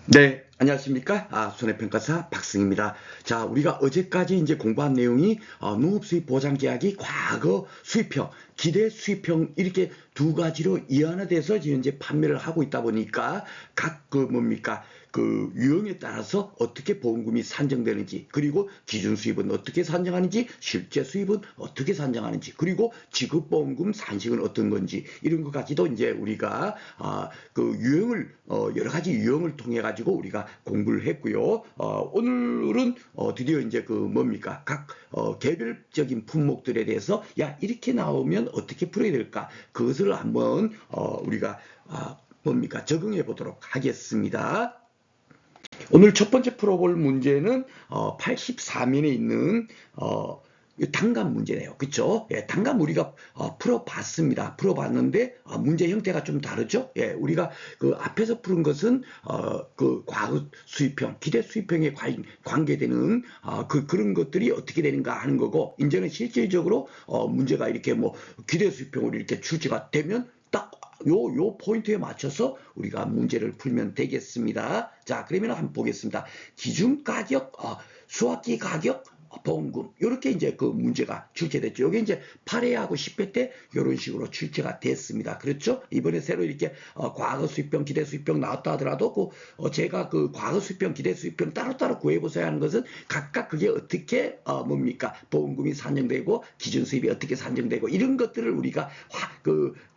네, 안녕하십니까? 손해평가사 박승입니다. 자, 우리가 어제까지 이제 공부한 내용이 농업수입 보장계약이 과거 수입형, 기대 수입형 이렇게 두 가지로 이완화돼서 현재 판매를 하고 있다 보니까 각 그 뭡니까? 그 유형에 따라서 어떻게 보험금이 산정되는지, 그리고 기준 수입은 어떻게 산정하는지, 실제 수입은 어떻게 산정하는지, 그리고 지급보험금 산식은 어떤 건지 이런 것까지도 이제 우리가 그 유형을 여러 가지 유형을 통해 가지고 우리가 공부를 했고요. 오늘은 드디어 이제 그 뭡니까 각 개별적인 품목들에 대해서 야 이렇게 나오면 어떻게 풀어야 될까 그것을 한번 우리가 뭡니까 적용해 보도록 하겠습니다. 오늘 첫 번째 풀어볼 문제는 84면에 있는 단감 문제네요. 그쵸? 예, 단감 우리가 풀어봤습니다. 풀어봤는데 문제 형태가 좀 다르죠? 예, 우리가 그 앞에서 푸른 것은 그 과거 수입형, 기대 수입형에 관계되는 그런 것들이 어떻게 되는가 하는 거고, 이제는 실질적으로 문제가 이렇게 뭐 기대 수입형으로 이렇게 출제가 되면 딱 요 포인트에 맞춰서 우리가 문제를 풀면 되겠습니다. 자, 그러면 한번 보겠습니다. 기준 가격, 수확기 가격, 보험금 이렇게 이제 그 문제가 출제됐죠. 이게 이제 8회하고 10회 때 이런 식으로 출제가 됐습니다. 그렇죠? 이번에 새로 이렇게 과거 수입형, 기대 수입형 나왔다 하더라도 제가 그 과거 수입형, 기대 수입형 따로따로 구해보셔야 하는 것은 각각 그게 어떻게 뭡니까 보험금이 산정되고 기준 수입이 어떻게 산정되고 이런 것들을 우리가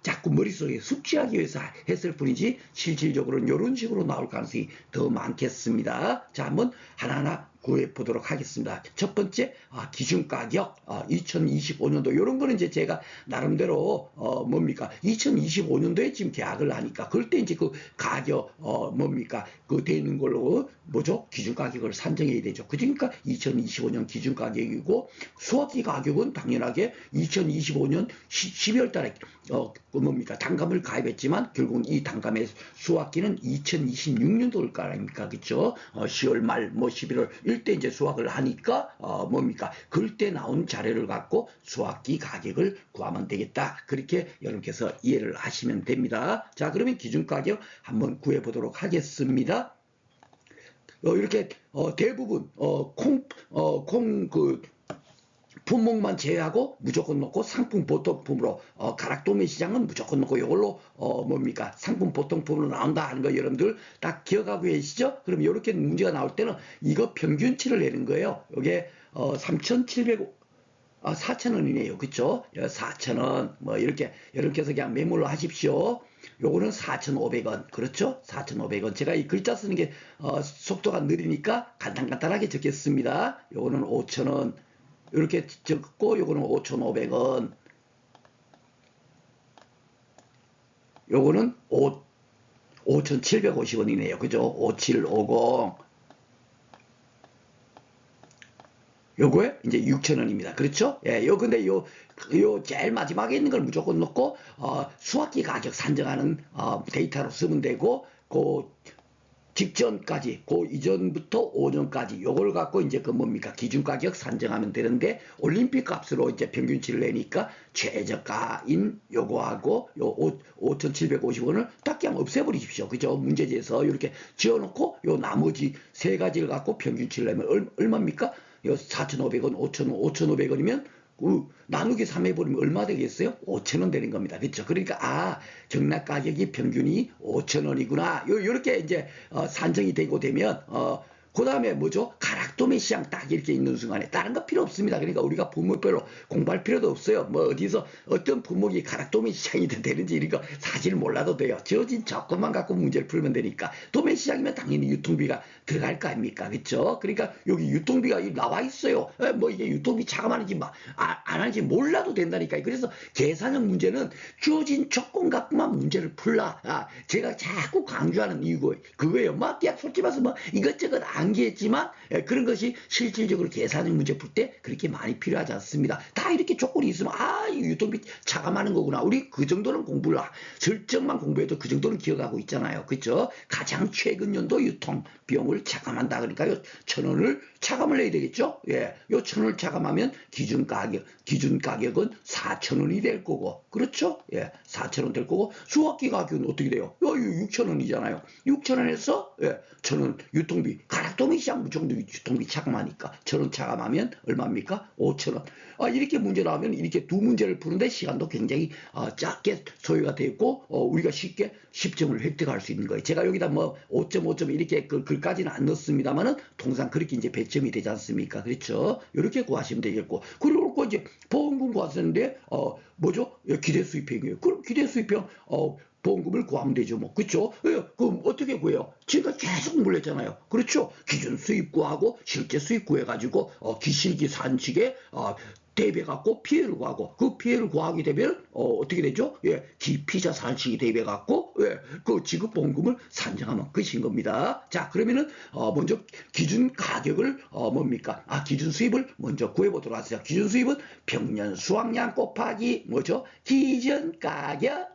자꾸 머릿속에 숙지하기 위해서 했을 뿐이지 실질적으로는 이런 식으로 나올 가능성이 더 많겠습니다. 자, 한번 하나하나 구해 보도록 하겠습니다. 첫 번째 기준 가격 2025년도 이런 거는 이제 제가 나름대로 뭡니까 2025년도에 지금 계약을 하니까 그럴 때 이제 그 가격 뭡니까 그 돼 있는 걸로 뭐죠 기준 가격을 산정해야 되죠. 그러니까 2025년 기준 가격이고 수확기 가격은 당연하게 2025년 12월 달에 뭡니까 단감을 가입했지만 결국은 이 단감의 수확기는 2026년도일 거 아닙니까 그렇죠? 10월 말 뭐 11월 일때 이제 수확을 하니까 뭡니까 그럴 때 나온 자료를 갖고 수확기 가격을 구하면 되겠다. 그렇게 여러분께서 이해를 하시면 됩니다. 자, 그러면 기준 가격 한번 구해 보도록 하겠습니다. 이렇게 대부분 콩그 품목만 제외하고 무조건 넣고 상품 보통품으로 가락도매 시장은 무조건 넣고 이걸로 뭡니까 상품 보통품으로 나온다 하는 거 여러분들 딱 기억하고 계시죠? 그럼 이렇게 문제가 나올 때는 이거 평균치를 내는 거예요. 이게 3,700 4,000원이네요. 그쵸? 4,000원. 뭐, 이렇게, 여러분께서 그냥 메모를 하십시오. 요거는 4,500원. 그렇죠? 4,500원. 제가 이 글자 쓰는 게, 속도가 느리니까 간단하게 적겠습니다. 요거는 5,000원. 이렇게 적고, 요거는 5,500원. 요거는 5,750원이네요. 그죠? 5750. 요거에 이제 6,000원입니다. 그렇죠? 예, 근데 제일 마지막에 있는 걸 무조건 넣고, 수확기 가격 산정하는, 데이터로 쓰면 되고, 직전까지, 이전부터 5년까지, 요걸 갖고 이제 그 뭡니까? 기준 가격 산정하면 되는데, 올림픽 값으로 이제 평균치를 내니까, 최저가인 요거하고, 요 5,750원을 딱 그냥 없애버리십시오. 그죠? 문제지에서 이렇게 지어놓고, 요 나머지 세 가지를 갖고 평균치를 내면 얼마입니까? 4,500원, 5,000원, 5,500원이면 나누기 3 해버리면 얼마 되겠어요? 5,000원 되는 겁니다. 그렇죠? 그러니까 정락 가격이 평균이 5,000원이구나. 요렇게 이제 산정이 되고 되면 그 다음에 뭐죠? 가락도매 시장 딱 이렇게 있는 순간에 다른 거 필요 없습니다. 그러니까 우리가 품목별로 공부할 필요도 없어요. 뭐 어디서 어떤 품목이 가락도매 시장이 되는지 이런 거 사실 몰라도 돼요. 지어진 조건만 갖고 문제를 풀면 되니까. 도매 시장이면 당연히 유통비가 들어갈 거 아닙니까? 그렇죠? 그러니까 여기 유통비가 나와 있어요. 뭐 이게 유통비 차감하는지 안 하는지 몰라도 된다니까요. 그래서 계산형 문제는 주어진 조건 갖고만 문제를 풀라. 제가 자꾸 강조하는 이유고 그거예요. 막 솔직히 말해서 뭐 이것저것 암기했지만 그런 것이 실질적으로 계산형 문제 풀 때 그렇게 많이 필요하지 않습니다. 다 이렇게 조건이 있으면 이 유통비 차감하는 거구나. 우리 그 정도는 공부를 설정만 공부해도 그 정도는 기억하고 있잖아요. 그렇죠? 가장 최근 연도 유통 비용을 차감한다. 그러니까 요 1,000원을 차감을 해야 되겠죠? 예. 요 1,000원을 차감하면 기준 가격은 4,000원이 될 거고. 그렇죠? 예. 4,000원 될 거고 수학기 가격은 어떻게 돼요? 6,000원이잖아요. 6,000원에서 1,000원 유통비 가락동이 시장 무정도 유통비 차감하니까 1,000원 차감하면 얼마입니까? 5,000원. 이렇게 문제 나오면 이렇게 두 문제를 푸는데 시간도 굉장히 짧게 소요가 되고 우리가 쉽게 10점을 획득할 수 있는 거예요. 제가 여기다 뭐 5점 5점 이렇게 글까지는 안 넣습니다만은 통상 그렇게 이제 배점이 되지 않습니까? 그렇죠? 이렇게 구하시면 되겠고 그리고 이제 보험금 구하셨는데 뭐죠? 기대 수입형이에요. 그럼 기대 수입형 보험금을 구하면 되죠, 뭐. 그렇죠? 그럼 어떻게 구해요? 지금까지 계속 공부를 했잖아요. 그렇죠? 기준 수입 구하고 실제 수입 구해가지고 기실기산식에 대입해갖고 피해를 구하고 그 피해를 구하게 되면 어떻게 되죠? 기피자 산식이 대입해갖고 그 지급보험금을 산정하면 끝인 겁니다. 자, 그러면은 먼저 기준 가격을 뭡니까? 기준 수입을 먼저 구해보도록 하세요. 기준 수입은 평년 수확량 곱하기 뭐죠? 기준 가격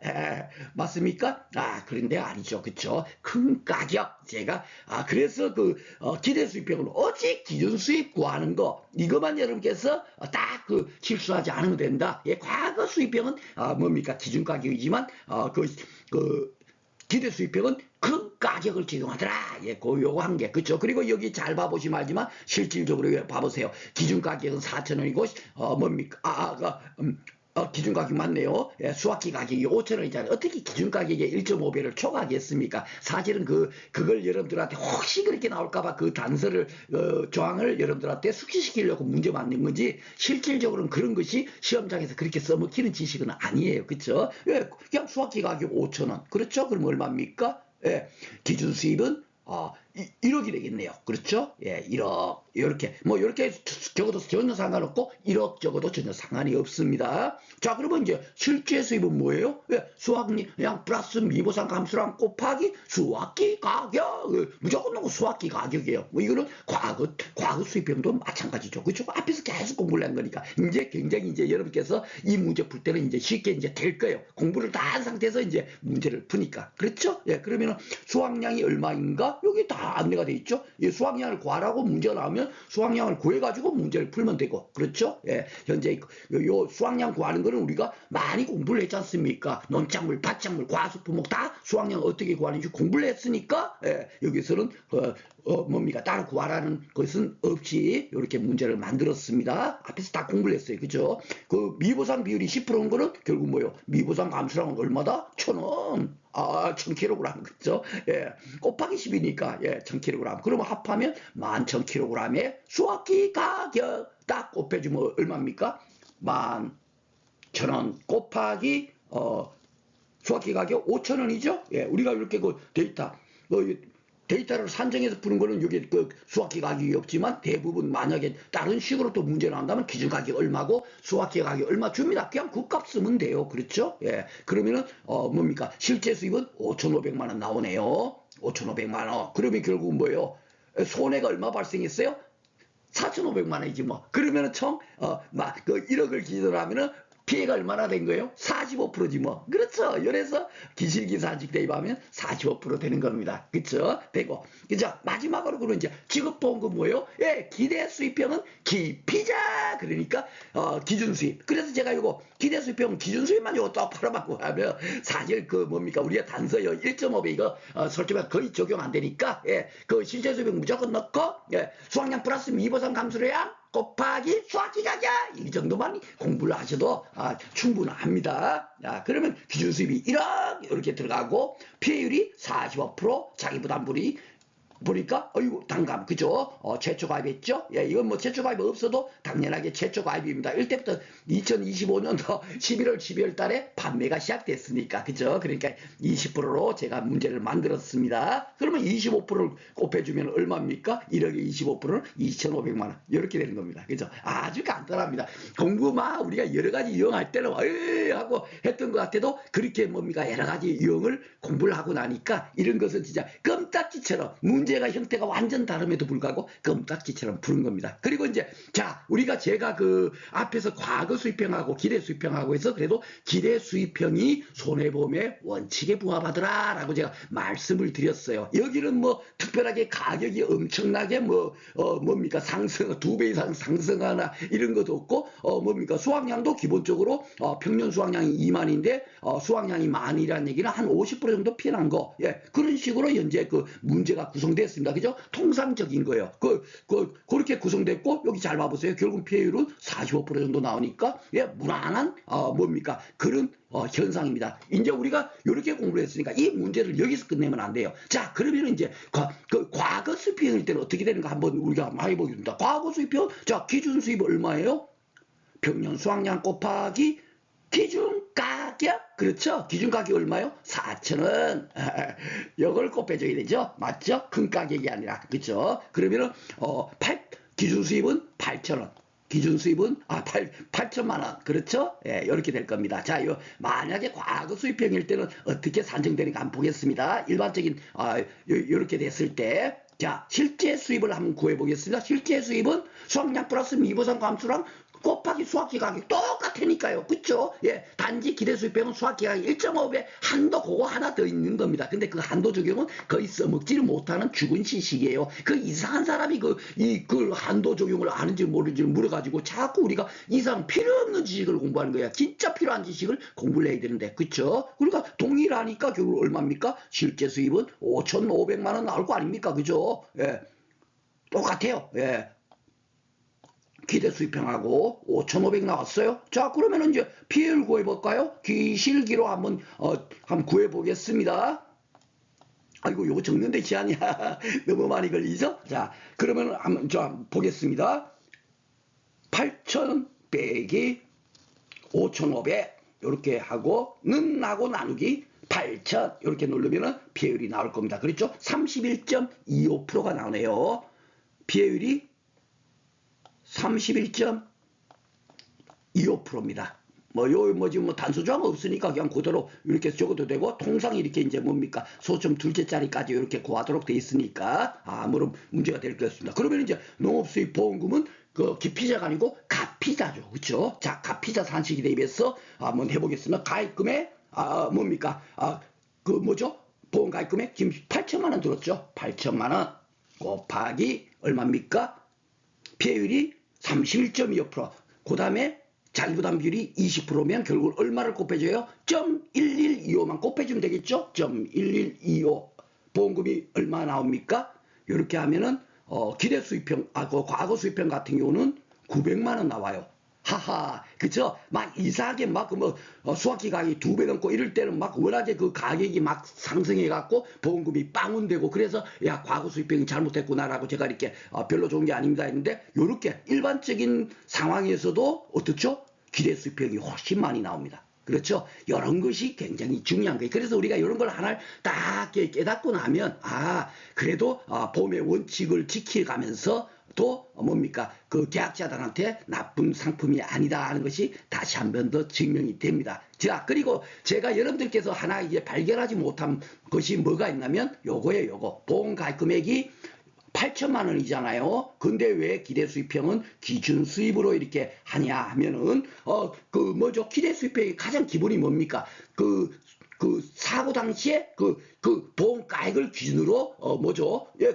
맞습니까? 그런데 아니죠, 그쵸? 큰 가격 제가 그래서 그 기대 수입형은 오직 기준 수입 구하는 거 이것만 여러분께서 딱 실수하지 않으면 된다. 과거 수입형은 뭡니까? 기준 가격이지만 그 기대 수입형은 큰 가격을 적용하더라. 요거 한 개. 그쵸? 그리고 여기 잘 봐보시면 알지만 실질적으로 봐보세요. 기준 가격은 4,000원이고 뭡니까? 기준 가격 맞네요. 수학기 가격이 5,000원이잖아요. 어떻게 기준 가격의 1.5배를 초과하겠습니까? 사실은 그걸 여러분들한테 혹시 그렇게 나올까봐 그 단서를, 조항을 여러분들한테 숙지시키려고 문제 만든 건지, 실질적으로는 그런 것이 시험장에서 그렇게 써먹히는 지식은 아니에요. 그쵸? 그냥 수학기 가격 5,000원. 그렇죠? 그럼 얼마입니까? 기준 수입은 1억이 되겠네요. 그렇죠? 1억. 이렇게 적어도 전혀 상관없고 1억 적어도 전혀 상관이 없습니다. 자, 그러면 이제 실제 수입은 뭐예요? 수확량 플러스 미보상 감수량 곱하기 수확기 가격. 무조건 넣고 수확기 가격이에요. 이거는 과거 수입형도 마찬가지죠. 그렇죠? 앞에서 계속 공부를 한 거니까 이제 굉장히 이제 여러분께서 이 문제 풀 때는 이제 쉽게 이제 될 거예요. 공부를 다 한 상태에서 이제 문제를 푸니까. 그렇죠? 그러면은 수확량이 얼마인가? 여기 다 안내가 돼 있죠? 수확량을 구하라고 문제가 나오면 수확량을 구해가지고 문제를 풀면 되고. 그렇죠? 현재 요 수확량 구하는 거는 우리가 많이 공부를 했지 않습니까? 논작물, 밭작물, 과수, 품목 다 수확량 어떻게 구하는지 공부를 했으니까 여기서는 뭡니까? 따로 구하라는 것은 없이 이렇게 문제를 만들었습니다. 앞에서 다 공부를 했어요. 그죠? 그 미보상 비율이 10%인 거는 결국 뭐예요? 미보상 감수량은 얼마다? 1,000원. 1,000kg. 그죠? 곱하기 10이니까 1,000kg. 그러면 합하면 11,000kg의 수확기 가격 딱 곱해주면 얼마입니까? 11,000원 곱하기 수확기 가격 5,000원이죠? 우리가 이렇게 그 데이터를 산정해서 푸는 거는 여기 수확기 가격이 없지만 대부분 만약에 다른 식으로 또 문제 나온다면 기준 가격 얼마고 수확기 가격 얼마 줍니다. 그냥 그 값 쓰면 돼요. 그렇죠? 그러면은 뭡니까? 실제 수입은 5,500만 원 나오네요. 5,500만 원. 그러면 결국은 뭐예요? 손해가 얼마 발생했어요? 4,500만 원이지 뭐. 그러면은 총 1억을 기준으로 하면은 피해가 얼마나 된 거예요? 45%지 뭐. 그렇죠. 이래서 기실기산식 대입하면 45% 되는 겁니다. 그렇죠? 되고. 그죠? 마지막으로 그런 이제 지급보험금 뭐예요? 기대 수입형은 기피자. 그러니까 기준 수입. 그래서 제가 이거 기대 수입형 기준 수입만 이거 또 팔아먹고 하면 사실 뭡니까? 우리가 단서요 1.5배 이거 설정하면 거의 적용 안 되니까 그 실제 수입형 무조건 넣고 수확량 플러스 미보상 감수량 곱하기 수확기 가격 이 정도만 공부를 하셔도 충분합니다. 그러면 기준 수입이 1억 이렇게 들어가고 피해율이 45% 자기부담분이 보니까 단감 그죠? 최초 가입했죠? 이건 뭐 최초 가입 없어도 당연하게 최초 가입입니다. 이때부터 2025년도 11월 12월 달에 판매가 시작됐으니까 그죠? 그러니까 20%로 제가 문제를 만들었습니다. 그러면 25%를 곱해주면 얼마입니까? 1억에 25%는 2,500만 원 이렇게 되는 겁니다. 그죠? 아주 간단합니다. 공부만 우리가 여러 가지 이용할 때는 하고 했던 것 같아도 그렇게 뭡니까? 여러 가지 이용을 공부를 하고 나니까 이런 것은 진짜 껌딱지처럼 문제 문제가 형태가 완전 다름에도 불구하고 껌딱지처럼 푸는 겁니다. 그리고 이제 자 우리가 제가 그 앞에서 과거 수입형하고 기대 수입형하고 해서 그래도 기대 수입형이 손해보험의 원칙에 부합하더라라고 제가 말씀을 드렸어요. 여기는 뭐 특별하게 가격이 엄청나게 뭡니까 상승 2배 이상 상승하나 이런 것도 없고 뭡니까 수확량도 기본적으로 평년 수확량이 2만인데 수확량이 만이라는 얘기는 한 50% 정도 피해난 거. 예, 그런 식으로 현재 그 문제가 구성됐습니다. 그죠? 통상적인 거예요. 그렇게 구성됐고 여기 잘 봐보세요. 결국 피해율은 45% 정도 나오니까 예, 무난한 뭡니까 그런 현상입니다. 이제 우리가 이렇게 공부를 했으니까 이 문제를 여기서 끝내면 안 돼요. 자, 그러면 이제 과거 수입형일 때는 어떻게 되는가 한번 우리가 한번 해보겠습니다. 과거 수입형, 자, 기준 수입 얼마예요? 평년 수확량 곱하기 기준 가격, 그렇죠? 기준 가격 얼마요? 4,000원. 이걸 곱해줘야 되죠? 맞죠? 큰 가격이 아니라, 그렇죠? 그러면은 기준 수입은 8,000원. 기준 수입은 8천만 원, 그렇죠? 예, 이렇게 될 겁니다. 자, 만약에 과거 수입형일 때는 어떻게 산정되는가 한번 보겠습니다. 일반적인 이렇게 됐을 때, 자, 실제 수입을 한번 구해보겠습니다. 실제 수입은 수확량 플러스 미보상 감수랑 곱하기 수확기 가격 똑같으니까요. 그쵸? 예. 단지 기대 수입형은 수확기 가격 1.5배 한도 그거 하나 더 있는 겁니다. 근데 그 한도 적용은 거의 써먹지를 못하는 죽은 시식이에요. 그 이상한 사람이 그 한도 적용을 아는지 모르는지 물어가지고 자꾸 우리가 이상 필요 없는 지식을 공부하는 거야. 진짜 필요한 지식을 공부를 해야 되는데. 그쵸? 그러니까 동일하니까 결국 얼마입니까? 실제 수입은 5,500만 원 나올 거 아닙니까? 그죠? 예. 똑같아요. 예. 기대 수입형하고 5,500 나왔어요. 자, 그러면 이제 피해율 구해볼까요? 기실기로 한번 구해보겠습니다. 아이고, 요거 적는데 제한이야. 너무 많이 걸리죠? 자, 그러면 한번 보겠습니다. 8,000 빼기 5,500 이렇게 하고 는하고 나누기 8,000 이렇게 누르면 피해율이 나올 겁니다. 그렇죠? 31.25%가 나오네요. 피해율이 31.25%입니다. 지금 단수 조항 없으니까 그냥 그대로 이렇게 적어도 되고, 통상 이렇게 이제 뭡니까? 소점 둘째짜리까지 이렇게 구하도록 돼 있으니까, 아무런 문제가 될 것 같습니다. 그러면 이제 농업수입 보험금은 그 기피자가 아니고 가피자죠. 그쵸? 자, 가피자 산식에 대비해서 한번 해보겠습니다. 가입금액, 뭡니까? 보험 가입금액 지금 8천만원 들었죠? 8천만원 곱하기 얼마입니까? 피해율이 31.25%. 그 다음에 자기부담 비율이 20%면 결국 얼마를 곱해줘요? 0.1125만 곱해주면 되겠죠? 0.1125. 보험금이 얼마 나옵니까? 이렇게 하면은, 기대 수입형, 과거 수입형 같은 경우는 900만 원 나와요. 하하, 그쵸? 막 이상하게 수확기 가격이 2배 넘고 이럴 때는 막 워낙에 그 가격이 막 상승해갖고 보험금이 빵운되고, 그래서 야, 과거 수입형이 잘못했구나라고 제가 이렇게 별로 좋은 게 아닙니다 했는데, 요렇게 일반적인 상황에서도 어떻죠? 기대 수입형이 훨씬 많이 나옵니다. 그렇죠? 이런 것이 굉장히 중요한 거예요. 그래서 우리가 이런 걸 하나 딱 깨닫고 나면, 그래도 보험의 원칙을 지켜가면서 또 뭡니까? 그 계약자들한테 나쁜 상품이 아니다 하는 것이 다시 한 번 더 증명이 됩니다. 자, 그리고 제가 여러분들께서 하나 이제 발견하지 못한 것이 뭐가 있냐면 요거예요. 요거. 보험 가입 금액이 8천만 원이잖아요. 근데 왜 기대 수입형은 기준 수입으로 이렇게 하냐 하면은 기대 수입형의 가장 기본이 뭡니까? 사고 당시에 보험 가액을 기준으로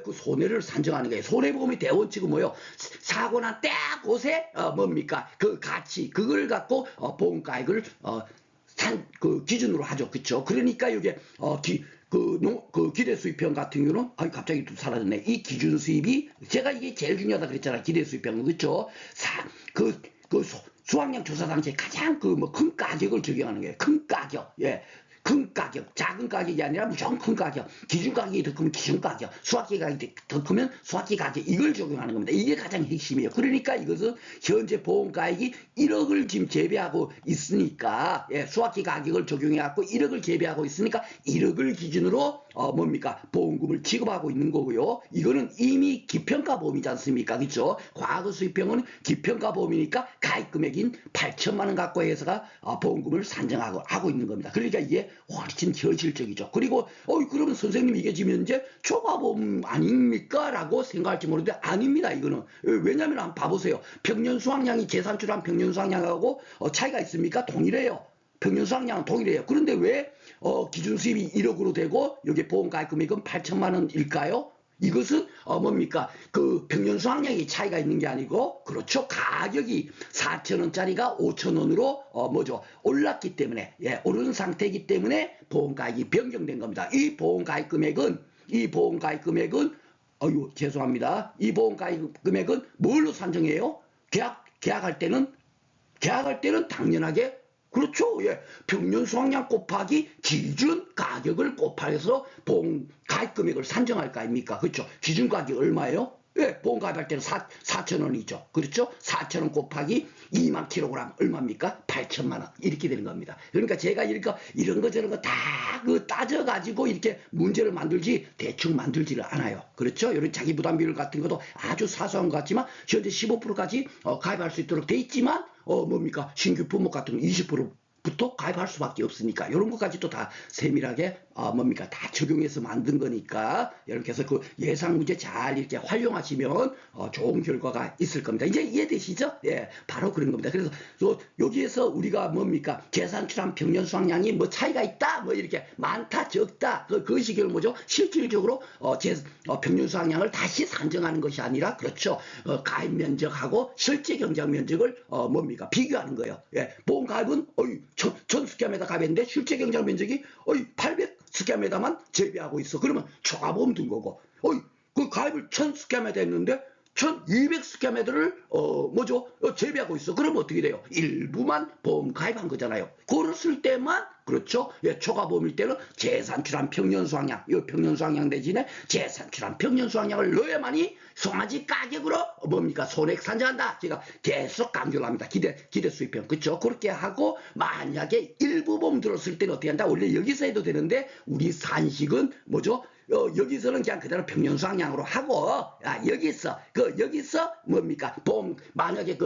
그 손해를 산정하는 거예요. 손해보험의 대원칙은 뭐예요? 사고 난 딱 곳에 뭡니까? 그 가치 그걸 갖고 보험 가액을 기준으로 하죠. 그렇죠? 그러니까 이게 기대 수입형 같은 경우는 갑자기 또 사라졌네. 이 기준 수입이 제가 이게 제일 중요하다 그랬잖아. 기대 수입형은. 그렇죠? 수확량 조사 당시에 가장 큰 가격을 적용하는 거예요. 큰 가격. 예. 큰 가격, 작은 가격이 아니라 무조건 큰 가격, 기준 가격이 더 크면 기준 가격, 수확기 가격이 더 크면 수확기 가격, 이걸 적용하는 겁니다. 이게 가장 핵심이에요. 그러니까 이것은 현재 보험 가액이 1억을 지금 재배하고 있으니까, 예, 수확기 가격을 적용해갖고 1억을 재배하고 있으니까 1억을 기준으로 뭡니까 보험금을 지급하고 있는 거고요. 이거는 이미 기평가 보험이지 않습니까? 그렇죠? 과거 수익평은 기평가 보험이니까 가입 금액인 8천만 원 갖고 해서가 보험금을 산정하고 하고 있는 겁니다. 그러니까 이게 훨씬 현실적이죠. 그리고 그러면 선생님 이게 지금 현재 초과보험 아닙니까? 라고 생각할지 모르는데 아닙니다. 이거는 왜냐하면 한번 봐보세요. 평년 수확량이 계산출한 평년 수확량하고 차이가 있습니까? 동일해요. 평년 수확량은 동일해요. 그런데 왜 기준 수입이 1억으로 되고 여기 보험 가입 금액은 8천만 원일까요? 이것은 뭡니까 그 평년 수확량이 차이가 있는 게 아니고 그렇죠 가격이 4천원짜리가 5천원으로 뭐죠 올랐기 때문에 오르는 상태이기 때문에 보험 가입이 변경된 겁니다. 이 보험 가입 금액은 어유 죄송합니다. 이 보험 가입 금액은 뭘로 산정해요? 계약할 때는 당연하게 그렇죠. 예. 평년 수확량 곱하기 기준 가격을 곱해서 보험 가입 금액을 산정할 거 아닙니까? 그렇죠. 기준 가격이 얼마예요? 예, 보험 가입할 때는 4천원이죠. 그렇죠? 4천원 곱하기 2만 킬로그램 얼마입니까? 8천만 원. 이렇게 되는 겁니다. 그러니까 제가 이런 거 저런 거 다 따져가지고 이렇게 문제를 만들지 대충 만들지를 않아요. 그렇죠? 이런 자기 부담 비율 같은 것도 아주 사소한 것 같지만 현재 15%까지 가입할 수 있도록 돼 있지만 뭡니까? 신규 품목 같은 거 20%부터 가입할 수밖에 없으니까 이런 것까지도 다 세밀하게 뭡니까 다 적용해서 만든 거니까 이렇게 해서 그 예상 문제 잘 이렇게 활용하시면 좋은 결과가 있을 겁니다. 이제 이해되시죠? 예, 바로 그런 겁니다. 그래서 여기에서 우리가 뭡니까 계산출한 평년 수확량이 뭐 차이가 있다, 뭐 이렇게 많다, 적다 그 시기를 뭐죠? 실질적으로 평년 수확량을 다시 산정하는 것이 아니라 그렇죠. 가입 면적하고 실제 경작 면적을 뭡니까 비교하는 거예요. 예, 보험 가입은 1000스퀘어미터 가입했는데 실제 경작 면적이 800스퀘어미터만 재배하고 있어. 그러면 초과보험 든 거고 그 가입을 1000스퀘어미터 했는데 1200스퀘어미터를 뭐죠? 재배하고 있어. 그러면 어떻게 돼요? 일부만 보험 가입한 거잖아요. 그랬을 때만 그렇죠? 예, 초과보험일 때는 재산출한 평년 수확량, 이 평년 수확량 대신에 재산출한 평년 수확량을 넣어야만이 송아지 가격으로 뭡니까 손액 산정한다. 제가 계속 강조를 합니다. 기대 수익평 그렇죠? 그렇게 하고 만약에 일부 보험 들었을 때는 어떻게 한다? 원래 여기서 해도 되는데 우리 산식은 뭐죠? 여기서는 그냥 그대로 평년 수확량으로 하고 여기서 뭡니까 보험 만약에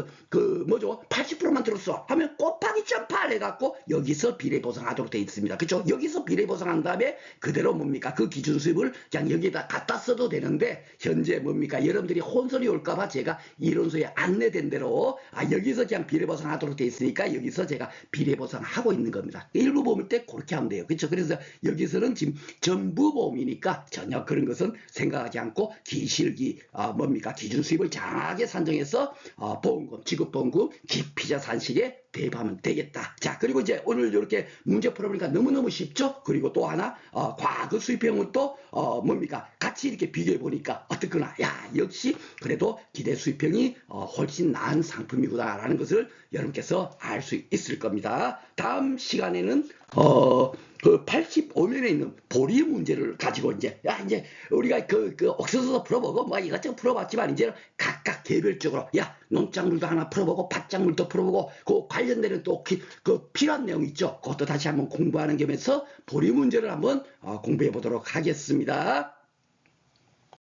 뭐죠 80%만 들었어 하면 곱하기 0.8 해갖고 여기서 비례 보상하도록 돼 있습니다. 그렇죠? 여기서 비례 보상한 다음에 그대로 뭡니까 그 기준 수입을 그냥 여기다 갖다 써도 되는데 현재 뭡니까 여러분들이 혼선이 올까봐 제가 이론서에 안내된 대로 여기서 그냥 비례 보상하도록 돼 있으니까 여기서 제가 비례 보상하고 있는 겁니다. 일부 보험일 때 그렇게 하면 돼요. 그렇죠? 그래서 여기서는 지금 전부 보험이니까 전혀 그런 것은 생각하지 않고 기실기 뭡니까 기준 수입을 장하게 산정해서 보험금 지급보험금 기피자 산식에 대입하면 되겠다. 자 그리고 이제 오늘 이렇게 문제 풀어보니까 너무너무 쉽죠. 그리고 또 하나 과거 수입형은 또 뭡니까 같이 이렇게 비교해 보니까 어떻거나 야 역시 그래도 기대 수입형이 훨씬 나은 상품이구나 라는 것을 여러분께서 알 수 있을 겁니다. 다음 시간에는 그 85면에 있는 보리 문제를 가지고 이제 우리가 그 옥서서 풀어보고 뭐 이것저것 풀어봤지만 이제는 각각 개별적으로 논작물도 하나 풀어보고 밭작물도 풀어보고 그 관련되는 또 그 필요한 내용 있죠. 그것도 다시 한번 공부하는 겸해서 보리 문제를 한번 공부해 보도록 하겠습니다.